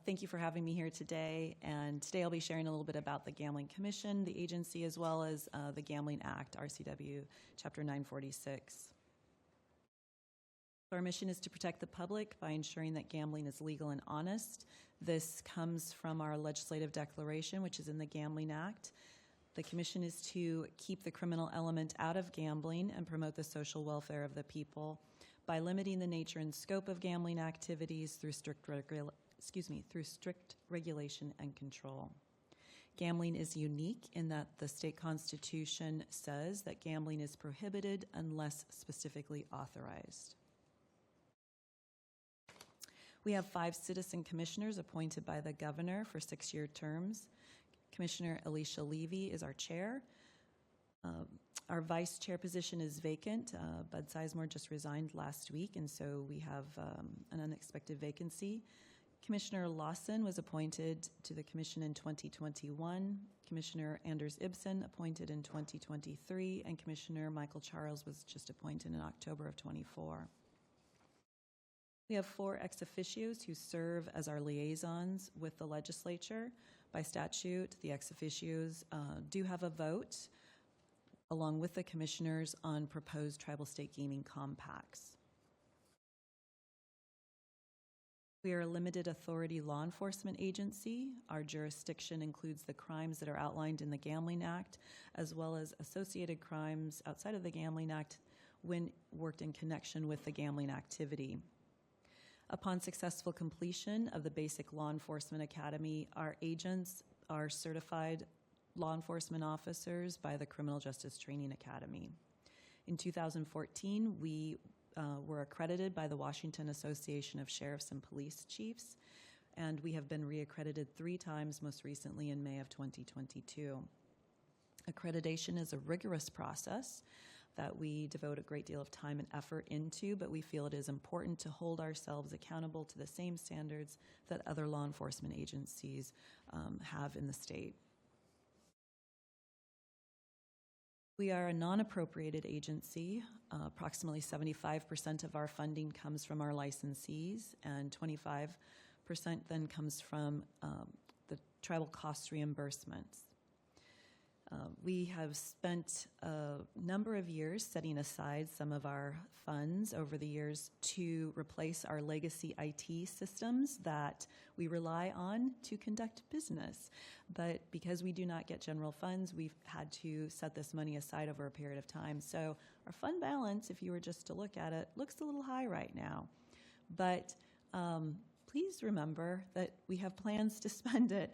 Thank you for having me here today. And today I'll be sharing a little bit about the Gambling Commission, the agency, as well as the Gambling Act, RCW Chapter 946. Our mission is to protect the public by ensuring that gambling is legal and honest. This comes from our legislative declaration, which is in the Gambling Act. The commission is to keep the criminal element out of gambling and promote the social welfare of the people by limiting the nature and scope of gambling activities through strict regulation and control. Gambling is unique in that the state constitution says that gambling is prohibited unless specifically authorized. We have 5 citizen commissioners appointed by the governor for 6-year terms. Commissioner Alicia Levy is our chair. Our vice chair position is vacant. Bud Sizemore just resigned last week, and so we have an unexpected vacancy. Commissioner Lawson was appointed to the commission in 2021. Commissioner Anders Ibsen appointed in 2023, and Commissioner Michael Charles was just appointed in October of 24. We have 4 ex officios who serve as our liaisons with the legislature. By statute, the ex officios do have a vote along with the commissioners on proposed tribal state gaming compacts. We are a limited authority law enforcement agency. Our jurisdiction includes the crimes that are outlined in the Gambling Act, as well as associated crimes outside of the Gambling Act when worked in connection with the gambling activity. Upon successful completion of the Basic Law Enforcement Academy, our agents are certified law enforcement officers by the Criminal Justice Training Academy. In 2014, we were accredited by the Washington Association of Sheriffs and Police Chiefs, and we have been reaccredited 3 times, most recently in May of 2022. Accreditation is a rigorous process that we devote a great deal of time and effort into, but we feel it is important to hold ourselves accountable to the same standards that other law enforcement agencies have in the state. We are a non-appropriated agency. Approximately 75% of our funding comes from our licensees, and 25% then comes from the tribal cost reimbursements. We have spent a number of years setting aside some of our funds over the years to replace our legacy IT systems that we rely on to conduct business. But because we do not get general funds, we've had to set this money aside over a period of time. So our fund balance, if you were just to look at it, looks a little high right now. But please remember that we have plans to spend it.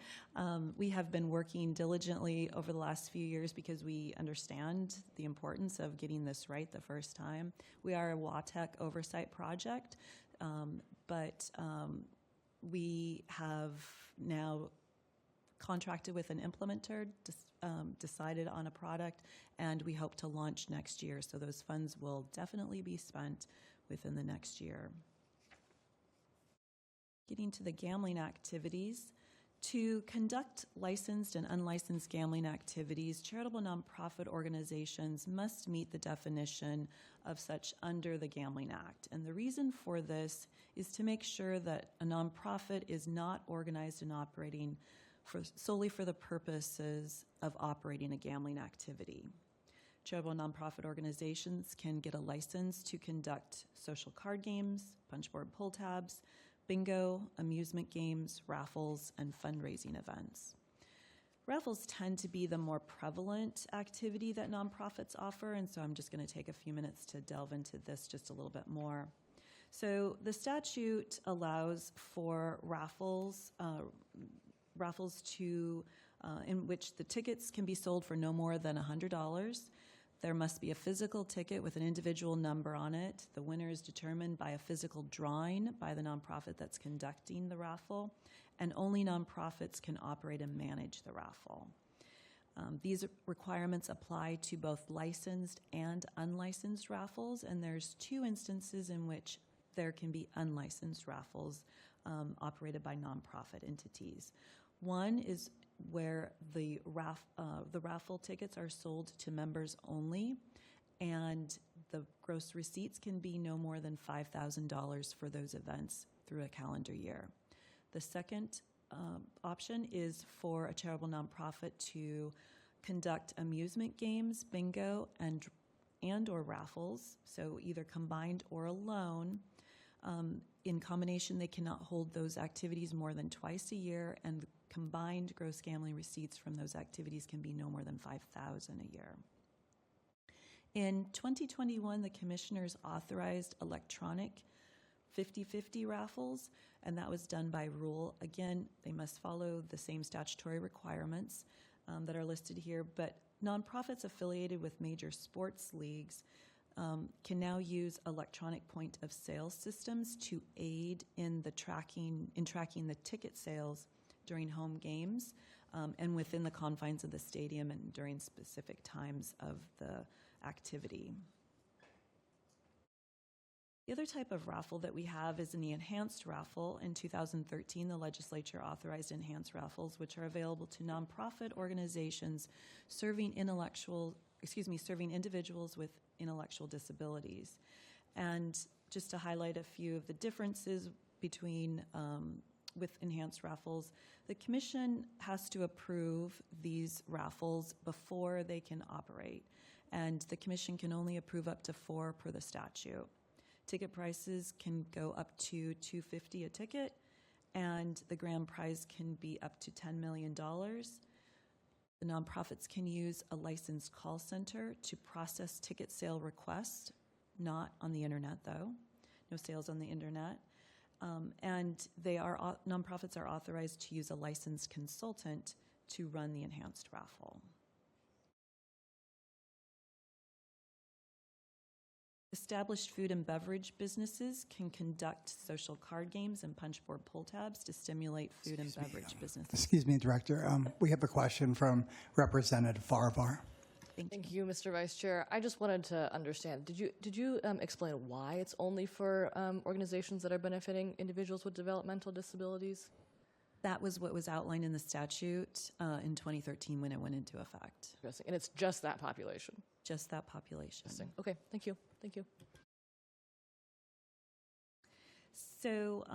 We have been working diligently over the last few years because we understand the importance of getting this right the first time. We are a WATEC oversight project, but we have now contracted with an implementer, decided on a product, and we hope to launch next year. So those funds will definitely be spent within the next year. Getting to the gambling activities. To conduct licensed and unlicensed gambling activities, charitable nonprofit organizations must meet the definition of such under the Gambling Act. And the reason for this is to make sure that a nonprofit is not organized and operating solely for the purposes of operating a gambling activity. Charitable nonprofit organizations can get a license to conduct social card games, punchboard pull tabs, bingo, amusement games, raffles, and fundraising events. Raffles tend to be the more prevalent activity that nonprofits offer, and so I'm just going to take a few minutes to delve into this just a little bit more. So the statute allows for raffles in which the tickets can be sold for no more than $100. There must be a physical ticket with an individual number on it. The winner is determined by a physical drawing by the nonprofit that's conducting the raffle, and only nonprofits can operate and manage the raffle. These requirements apply to both licensed and unlicensed raffles, and there's 2 instances in which there can be unlicensed raffles operated by nonprofit entities. One is where the raffle tickets are sold to members only, and the gross receipts can be no more than $5,000 for those events through a calendar year. The second option is for a charitable nonprofit to conduct amusement games, bingo, and or raffles, so either combined or alone. In combination, they cannot hold those activities more than twice a year, and the combined gross gambling receipts from those activities can be no more than $5,000 a year. In 2021, the commissioners authorized electronic 50/50 raffles, and that was done by rule. Again, they must follow the same statutory requirements that are listed here, but nonprofits affiliated with major sports leagues can now use electronic point of sale systems to aid in tracking the ticket sales during home games and within the confines of the stadium and during specific times of the activity. The other type of raffle that we have is in the enhanced raffle. In 2013, the legislature authorized enhanced raffles, which are available to nonprofit organizations serving individuals with intellectual disabilities. And just to highlight a few of the differences between with enhanced raffles, the commission has to approve these raffles before they can operate, and the commission can only approve up to 4 per the statute. Ticket prices can go up to $250 a ticket, and the grand prize can be up to $10 million. The nonprofits can use a licensed call center to process ticket sale requests, not on the internet though, no sales on the internet. And nonprofits are authorized to use a licensed consultant to run the enhanced raffle. Established food and beverage businesses can conduct social card games and punchboard pull tabs to stimulate food and beverage businesses. Excuse me, Director. We have a question from Representative Farvar. Thank you, Mr. Vice Chair. I just wanted to understand, did you explain why it's only for organizations that are benefiting individuals with developmental disabilities? That was what was outlined in the statute in 2013 when it went into effect. Interesting. And it's just that population? Just that population. Interesting. Okay, thank you. Thank you. So,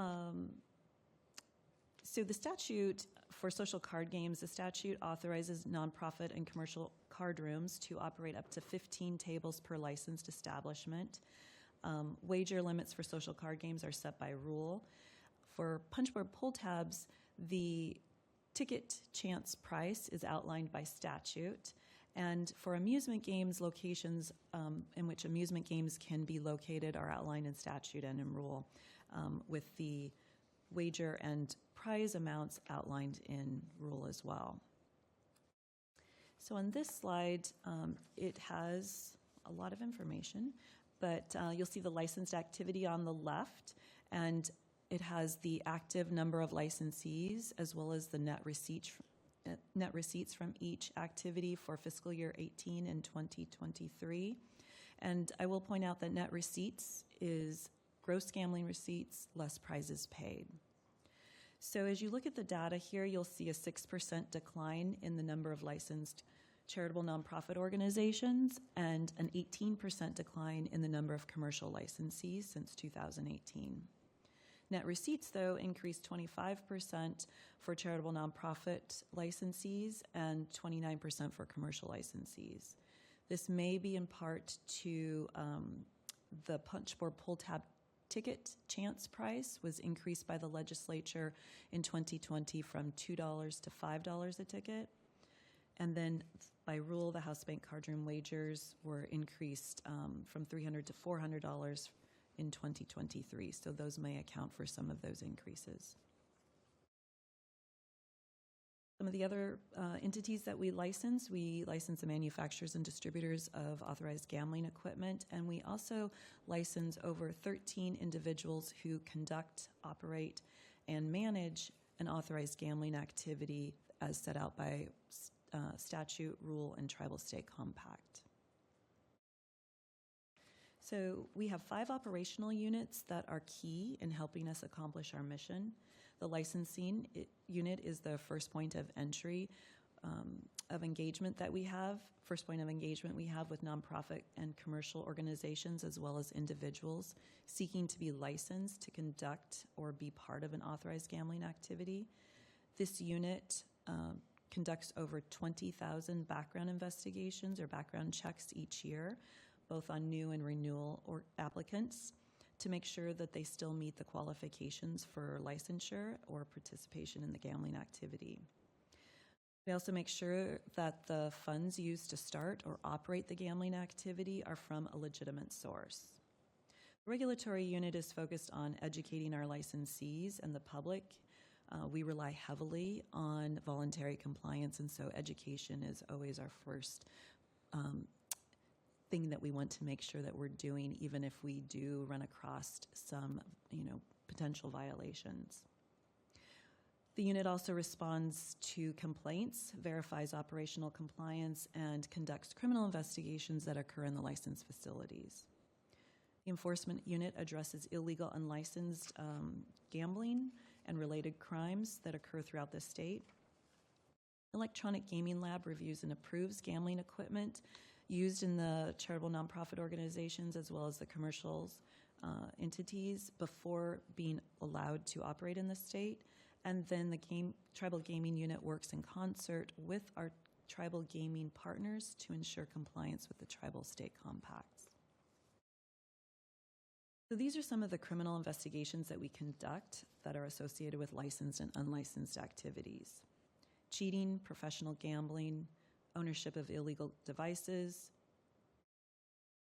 the statute for social card games, the statute authorizes nonprofit and commercial card rooms to operate up to 15 tables per licensed establishment. Wager limits for social card games are set by rule. For punchboard pull tabs, the ticket chance price is outlined by statute. And for amusement games, locations in which amusement games can be located are outlined in statute and in rule, with the wager and prize amounts outlined in rule as well. So on this slide, it has a lot of information, but you'll see the licensed activity on the left, and it has the active number of licensees as well as the net receipts from each activity for fiscal year 18 and 2023. And I will point out that net receipts is gross gambling receipts less prizes paid. So as you look at the data here, you'll see a 6% decline in the number of licensed charitable nonprofit organizations and an 18% decline in the number of commercial licensees since 2018. Net receipts, though, increased 25% for charitable nonprofit licensees and 29% for commercial licensees. This may be in part to the punchboard pull tab ticket chance price was increased by the legislature in 2020 from $2 to $5 a ticket. And then by rule, the house bank card room wagers were increased from $300 to $400 in 2023. So those may account for some of those increases. Some of the other entities that we license the manufacturers and distributors of authorized gambling equipment, and we also license over 13 individuals who conduct, operate, and manage an authorized gambling activity as set out by statute, rule, and tribal state compact. So we have 5 operational units that are key in helping us accomplish our mission. The licensing unit is the first point of entry of engagement that we have, first point of engagement we have with nonprofit and commercial organizations as well as individuals seeking to be licensed to conduct or be part of an authorized gambling activity. This unit conducts over 20,000 background investigations or background checks each year, both on new and renewal or applicants, to make sure that they still meet the qualifications for licensure or participation in the gambling activity. We also make sure that the funds used to start or operate the gambling activity are from a legitimate source. The regulatory unit is focused on educating our licensees and the public. We rely heavily on voluntary compliance, and so education is always our first thing that we want to make sure that we're doing, even if we do run across some, potential violations. The unit also responds to complaints, verifies operational compliance, and conducts criminal investigations that occur in the licensed facilities. The enforcement unit addresses illegal, unlicensed gambling and related crimes that occur throughout the state. Electronic Gaming Lab reviews and approves gambling equipment used in the charitable nonprofit organizations as well as the commercial entities before being allowed to operate in the state. And then the tribal gaming unit works in concert with our tribal gaming partners to ensure compliance with the tribal state compacts. So these are some of the criminal investigations that we conduct that are associated with licensed and unlicensed activities: cheating, professional gambling, ownership of illegal devices,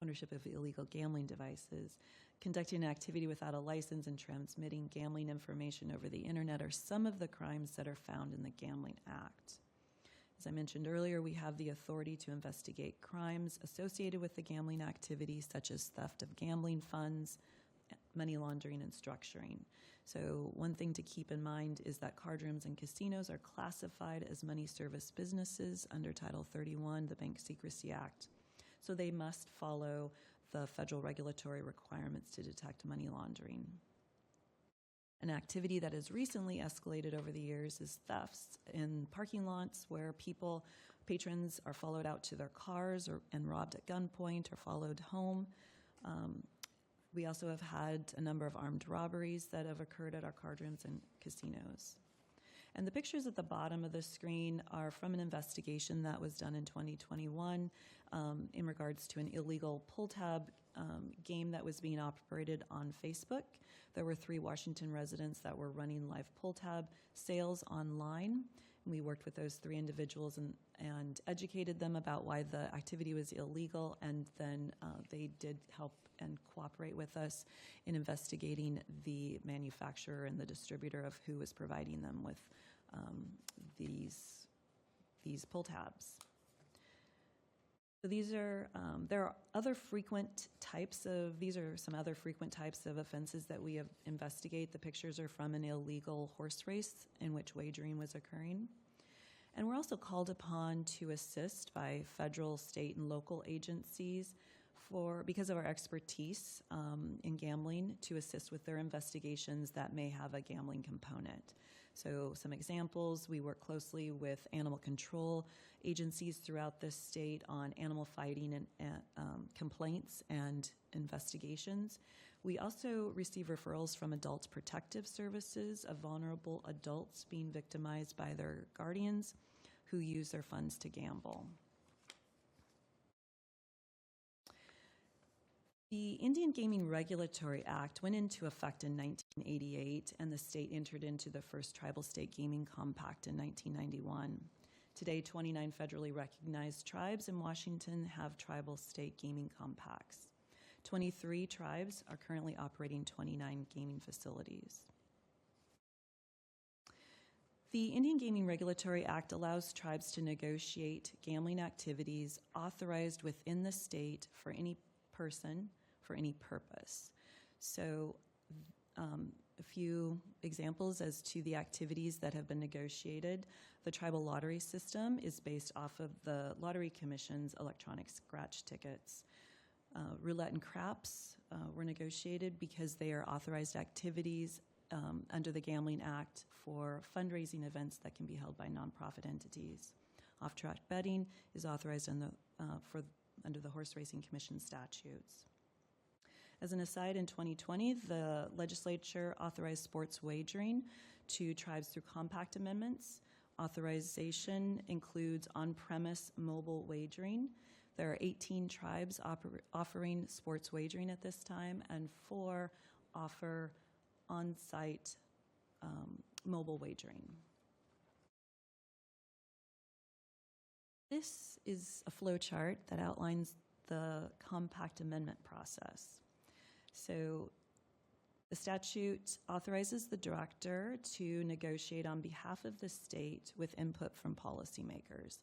ownership of illegal gambling devices, conducting an activity without a license, and transmitting gambling information over the internet are some of the crimes that are found in the Gambling Act. As I mentioned earlier, we have the authority to investigate crimes associated with the gambling activity, such as theft of gambling funds, money laundering, and structuring. So one thing to keep in mind is that card rooms and casinos are classified as money service businesses under Title 31, the Bank Secrecy Act. So they must follow the federal regulatory requirements to detect money laundering. An activity that has recently escalated over the years is thefts in parking lots where patrons are followed out to their cars and robbed at gunpoint or followed home. We also have had a number of armed robberies that have occurred at our card rooms and casinos. And the pictures at the bottom of the screen are from an investigation that was done in 2021 in regards to an illegal pull-tab game that was being operated on Facebook. There were 3 Washington residents that were running live pull-tab sales online. And we worked with those 3 individuals and educated them about why the activity was illegal, and then they did help and cooperate with us in investigating the manufacturer and the distributor of who was providing them with these pull tabs. So there are other frequent types of, these are some other frequent types of offenses that we investigate. The pictures are from an illegal horse race in which wagering was occurring. And we're also called upon to assist by federal, state, and local agencies because of our expertise in gambling, to assist with their investigations that may have a gambling component. So some examples: we work closely with animal control agencies throughout the state on animal fighting and complaints and investigations. We also receive referrals from Adult Protective Services of vulnerable adults being victimized by their guardians who use their funds to gamble. The Indian Gaming Regulatory Act went into effect in 1988, and the state entered into the first Tribal State Gaming Compact in 1991. Today, 29 federally recognized tribes in Washington have Tribal State Gaming Compacts. 23 tribes are currently operating 29 gaming facilities. The Indian Gaming Regulatory Act allows tribes to negotiate gambling activities authorized within the state for any person, for any purpose. So a few examples as to the activities that have been negotiated. The tribal lottery system is based off of the Lottery Commission's electronic scratch tickets. Roulette and craps were negotiated because they are authorized activities under the Gambling Act for fundraising events that can be held by nonprofit entities. off-track betting is authorized under the Horse Racing Commission statutes. As an aside, in 2020, the legislature authorized sports wagering to tribes through compact amendments. Authorization includes on-premise mobile wagering. There are 18 tribes offering sports wagering at this time, and 4 offer on-site mobile wagering. This is a flow chart that outlines the compact amendment process. So the statute authorizes the director to negotiate on behalf of the state with input from policymakers.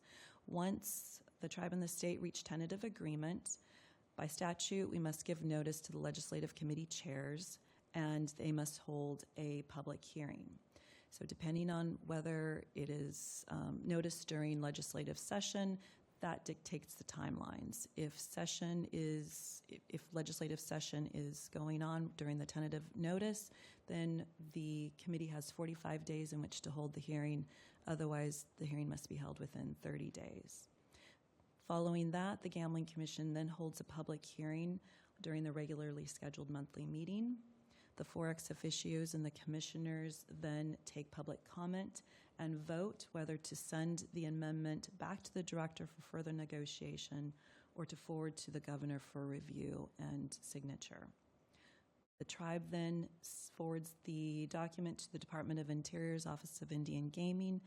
Once the tribe and the state reach tentative agreement, by statute, we must give notice to the legislative committee chairs, and they must hold a public hearing. So depending on whether it is noticed during legislative session, that dictates the timelines. If legislative session is going on during the tentative notice, then the committee has 45 days in which to hold the hearing. Otherwise, the hearing must be held within 30 days. Following that, the Gambling Commission then holds a public hearing during the regularly scheduled monthly meeting. The 4 ex officios and the commissioners then take public comment and vote whether to send the amendment back to the director for further negotiation or to forward to the governor for review and signature. The tribe then forwards the document to the Department of Interior's Office of Indian Gaming,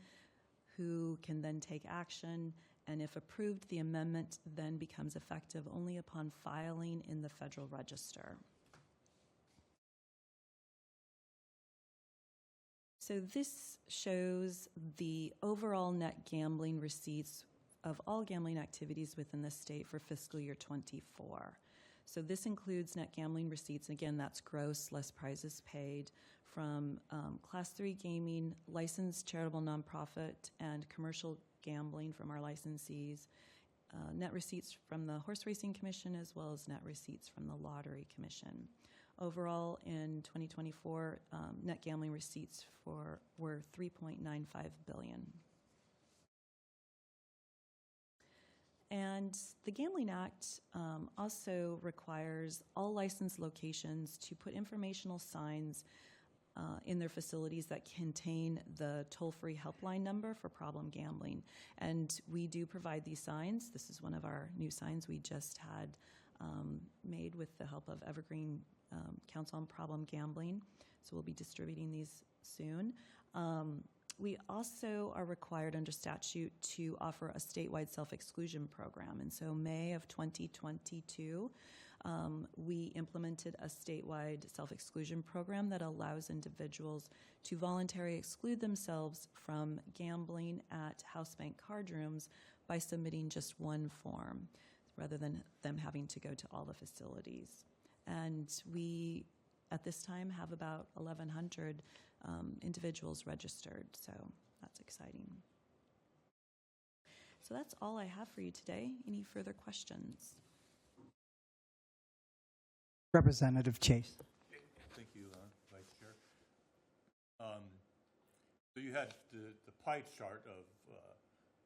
who can then take action, and if approved, the amendment then becomes effective only upon filing in the Federal Register. So this shows the overall net gambling receipts of all gambling activities within the state for fiscal year 24. So this includes net gambling receipts. Again, that's gross less prizes paid from Class 3 gaming, licensed charitable nonprofit, and commercial gambling from our licensees, net receipts from the Horse Racing Commission, as well as net receipts from the Lottery Commission. Overall, in 2024, net gambling receipts were $3.95 billion. And the Gambling Act also requires all licensed locations to put informational signs in their facilities that contain the toll-free helpline number for problem gambling. And we do provide these signs. This is one of our new signs we just had made with the help of Evergreen Council on Problem Gambling. So we'll be distributing these soon. We also are required under statute to offer a statewide self-exclusion program. And so May of 2022, we implemented a statewide self-exclusion program that allows individuals to voluntarily exclude themselves from gambling at house bank card rooms by submitting just one form, rather than them having to go to all the facilities. And we, at this time, have about 1,100 individuals registered, so that's exciting. So that's all I have for you today. Any further questions? Representative Chase. Thank you, Vice Chair. So you had the pie chart of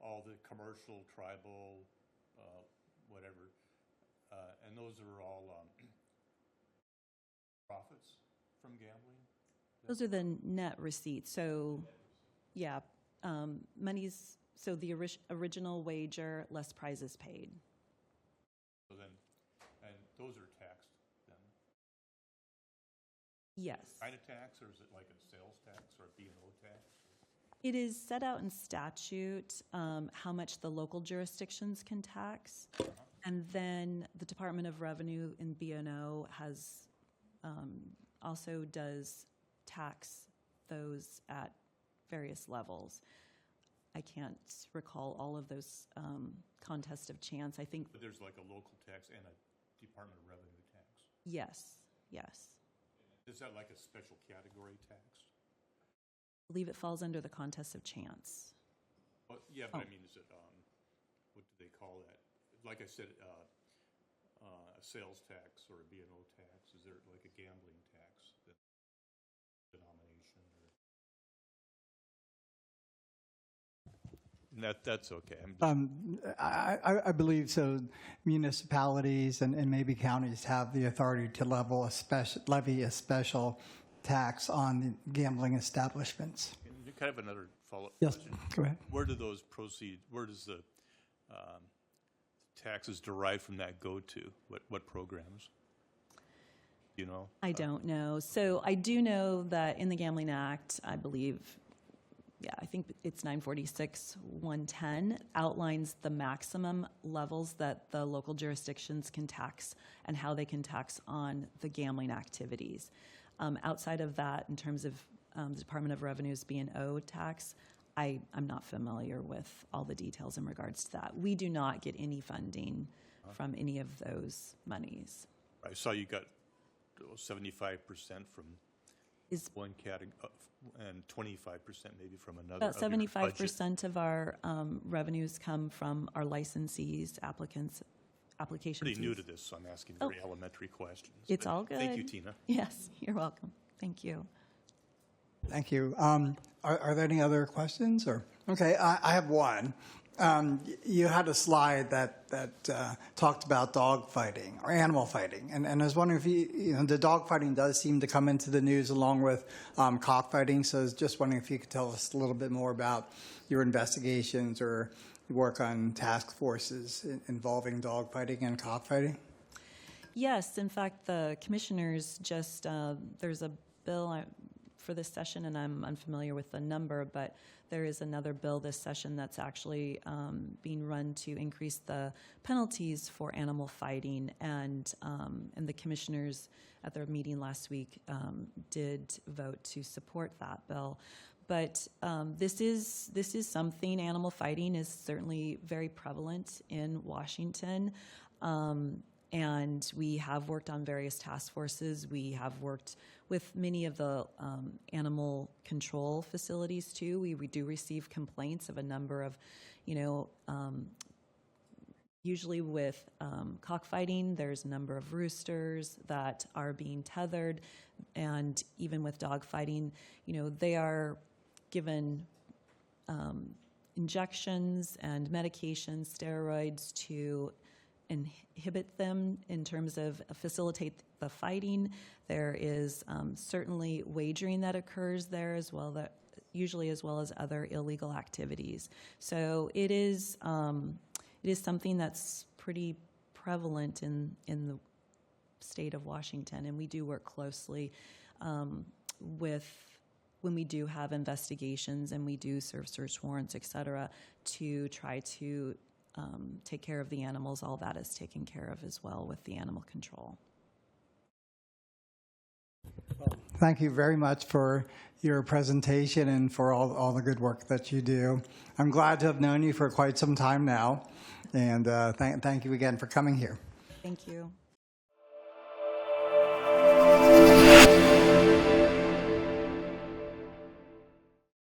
all the commercial, tribal, whatever, and those are all profits from gambling? Those are the net receipts. So, yeah, money's, so the original wager, less prizes paid. So then, and those are taxed then? Yes. Kind of tax, or is it like a sales tax or a B&O tax? It is set out in statute how much the local jurisdictions can tax. And then the Department of Revenue in B&O has also does tax those at various levels. I can't recall all of those contests of chance. I think. But there's like a local tax and a Department of Revenue tax? Yes, yes. Is that like a special category tax? I believe it falls under the contest of chance. Well, yeah, but I mean, is it, what do they call that? Like I said, a sales tax or a B&O tax. Is there like a gambling tax denomination? Or? That's okay. I'm just- I believe so. Municipalities and maybe counties have the authority to levy a special tax on gambling establishments. kind of another follow-up Yes, question. go ahead. Where do those proceeds, where does the taxes derived from that go to? What programs? Do you know? I don't know. So I do know that in the Gambling Act, I believe, I think it's 946-110 outlines the maximum levels that the local jurisdictions can tax and how they can tax on the gambling activities. Outside of that, in terms of the Department of Revenue's B&O tax, I'm not familiar with all the details in regards to that. We do not get any funding from any of those monies. I saw you got 75% from Is one category and 25% maybe from another. about of your budget. 75% of our revenues come from our licensees, applicants, application Pretty new fees. to this, so I'm asking Oh. very elementary questions. It's but all good. Thank you, Tina. Yes, you're welcome. Thank you. Thank you. Are there any other questions? Or okay, I have one. You had a slide that talked about dog fighting or animal fighting, and I was wondering if the dog fighting does seem to come into the news along with cockfighting. So I was just wondering if you could tell us a little bit more about your investigations or work on task forces involving dog fighting and cockfighting. Yes, in fact, the commissioners just, there's a bill for this session, and I'm unfamiliar with the number, but there is another bill this session that's actually being run to increase the penalties for animal fighting, and the commissioners at their meeting last week did vote to support that bill. But this is something, animal fighting is certainly very prevalent in Washington. And we have worked on various task forces. We have worked with many of the animal control facilities too. We do receive complaints of a number of, usually with cockfighting, there's a number of roosters that are being tethered, and even with dog fighting, they are given injections and medications, steroids to inhibit them in terms of facilitate the fighting. There is certainly wagering that occurs there as well, that usually as well as other illegal activities. So it is something that's pretty prevalent in the state of Washington, and we do work closely with when we do have investigations and we do serve search warrants, et cetera, to try to take care of the animals. All that is taken care of as well with the animal control. Thank you very much for your presentation and for all the good work that you do. I'm glad to have known you for quite some time now, and thank you again for coming here. Thank you.